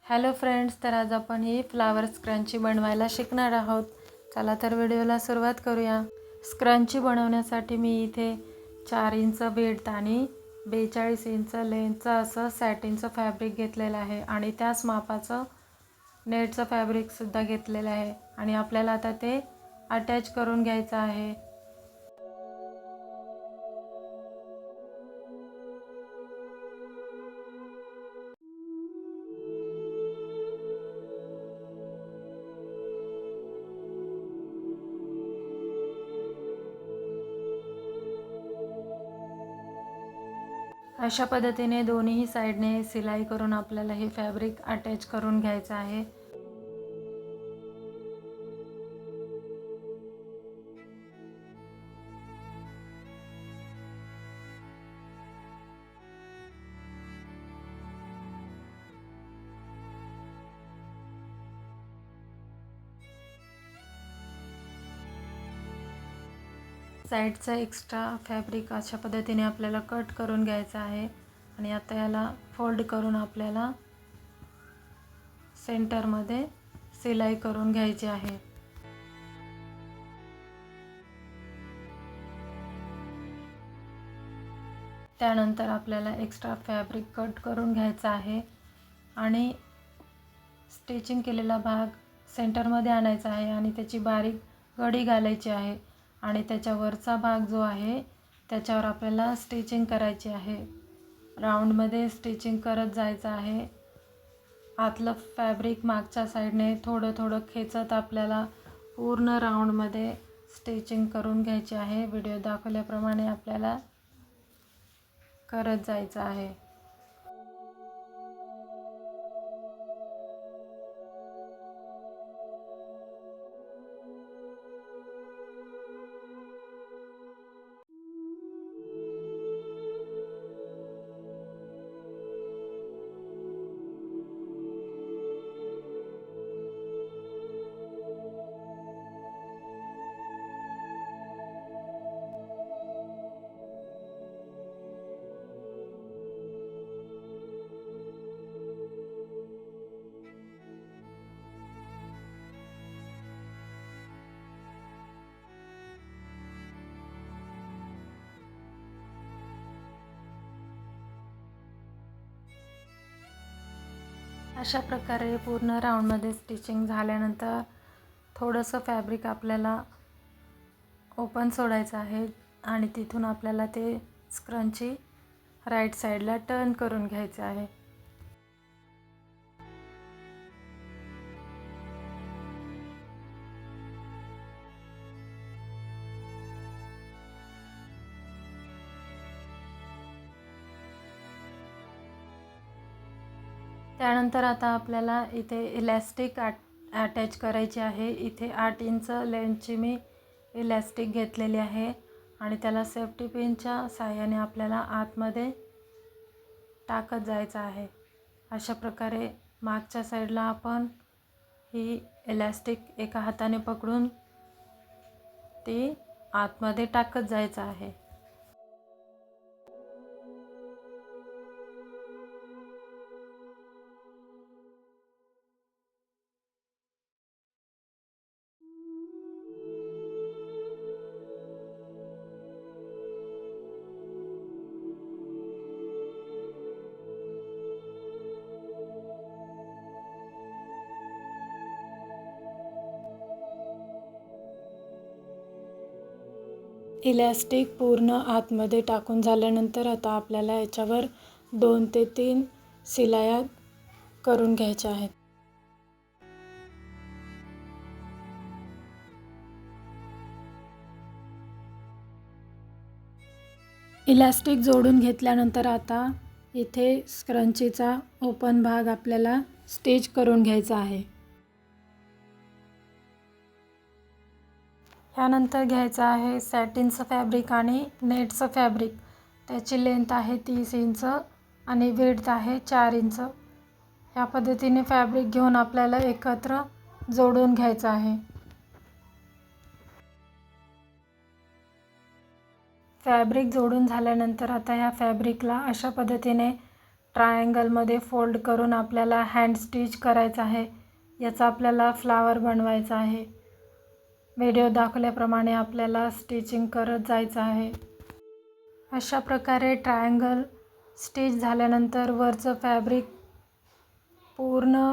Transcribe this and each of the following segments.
Hello friends, तर आज आपण ही फ्लावर स्क्रंची बनवायला शिकणार आहोत. चला तर व्हिडिओला सुरुवात करूया. स्क्रंची बनवण्यासाठी मी इथे 4 इंच विड्थ आणि 42 इंच लेंथचं असं सॅटिनचं फॅब्रिक घेतलेलं आहे आणि त्याच मापाचं नेटचं फॅब्रिकसुद्धा घेतलेलं आहे आणि आपल्याला आता ते अटॅच करून घ्यायचं आहे. अशा पद्धतीने दोन्ही साईडने सिलाई करून आपल्याला हे फॅब्रिक अटॅच करून घ्यायचं आहे. साईडचा एक्स्ट्रा फॅब्रिक अशा पद्धतीने आपल्याला कट करून घ्यायचं आहे आणि आता याला फोल्ड करून आपल्याला सेंटरमध्ये सिलाई करून घ्यायची आहे. त्यानंतर आपल्याला एक्स्ट्रा फॅब्रिक कट करून घ्यायचा आहे आणि स्टिचिंग केलेला भाग सेंटरमध्ये आणायचा आहे आणि त्याची बारीक गडी घालायची आहे आणि त्याच्यावरचा भाग जो आहे त्याच्यावर आपल्याला स्टिचिंग करायची आहे. राऊंडमध्ये स्टिचिंग करत जायचं आहे. आतलं फॅब्रिक मागच्या साईडने थोडं थोडं खेचत आपल्याला पूर्ण राऊंडमध्ये स्टिचिंग करून घ्यायची आहे. व्हिडिओ दाखवल्याप्रमाणे आपल्याला करत जायचं आहे. अशा प्रकारे पूर्ण राऊंडमध्ये स्टिचिंग झाल्यानंतर थोडंसं फॅब्रिक आपल्याला ओपन सोडायचं आहे आणि तिथून आपल्याला ते स्क्रंची राईट साईडला टर्न करून घ्यायचं आहे. त्यानंतर आता आपल्याला इथे इलॅस्टिक अटॅच करायची आहे. इथे 8 इंच लेंथची मी इलॅस्टिक घेतलेली आहे आणि त्याला सेफ्टी पिनच्या साहाय्याने आपल्याला आतमध्ये टाकत जायचं आहे. अशा प्रकारे मागच्या साईडला आपण ही इलॅस्टिक एका हाताने पकडून ती आतमध्ये टाकत जायचं आहे. इलॅस्टिक पूर्ण आतमध्ये टाकून झाल्यानंतर आता आपल्याला याच्यावर 2 ते 3 शिलाया करून घ्यायच्या आहेत. इलॅस्टिक जोडून घेतल्यानंतर आता इथे स्क्रंचीचा ओपन भाग आपल्याला स्टिच करून घ्यायचा आहे. यानंतर घ्यायचं आहे सॅटिनचं फॅब्रिक आणि नेटचं फॅब्रिक. त्याची लेंथ आहे 30 इंच आणि विड्थ आहे 4 इंच. ह्या पद्धतीने फॅब्रिक घेऊन आपल्याला एकत्र जोडून घ्यायचं आहे. फॅब्रिक जोडून झाल्यानंतर आता ह्या फॅब्रिकला अशा पद्धतीने ट्रायंगलमध्ये फोल्ड करून आपल्याला हँड स्टिच करायचं आहे. याचा आपल्याला फ्लावर बनवायचा आहे. व्हिडिओ दाखवल्याप्रमाणे आपल्याला स्टिचिंग करत जायचं आहे. अशा प्रकारे ट्रायंगल स्टिच झाल्यानंतर वरचं फॅब्रिक पूर्ण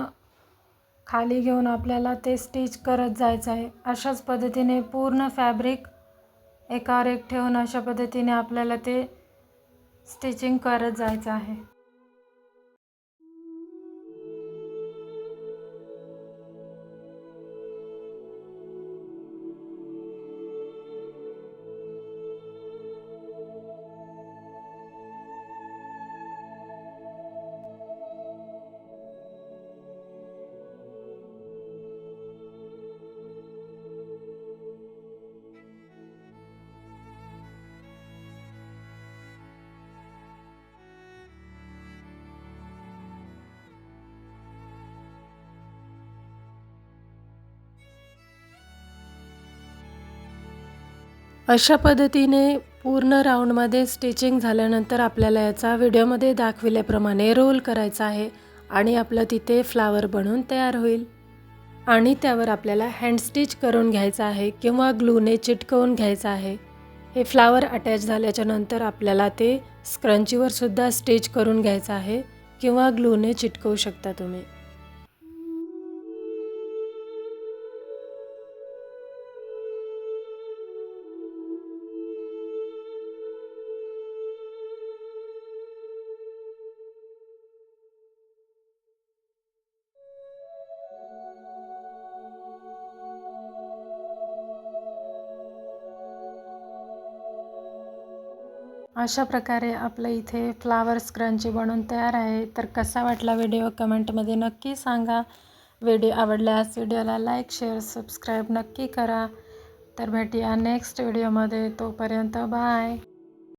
खाली घेऊन आपल्याला ते स्टिच करत जायचं आहे. अशाच पद्धतीने पूर्ण फॅब्रिक एकावर एक ठेवून अशा पद्धतीने आपल्याला ते स्टिचिंग करत जायचं आहे. अशा पद्धतीने पूर्ण राऊंडमध्ये स्टिचिंग झाल्यानंतर आपल्याला याचा व्हिडिओमध्ये दाखविल्याप्रमाणे रोल करायचा आहे आणि आपलं तिथे फ्लावर बनून तयार होईल. आणि त्यावर आपल्याला हँड स्टिच करून घ्यायचं आहे किंवा ग्लूने चिटकवून घ्यायचं आहे. हे फ्लावर अटॅच झाल्याच्या नंतर आपल्याला ते स्क्रंचीवर सुद्धा स्टिच करून घ्यायचं आहे किंवा ग्लूने चिटकवू शकता तुम्ही. अशा प्रकारे आपलं इथे फ्लावर स्क्रंची बनून तयार आहे. तर कसा वाटला व्हिडिओ कमेंटमध्ये नक्की सांगा. व्हिडिओ आवडल्यास व्हिडिओला लाईक, शेअर, सबस्क्राईब नक्की करा. तर भेटूया नेक्स्ट व्हिडिओमध्ये. तोपर्यंत बाय.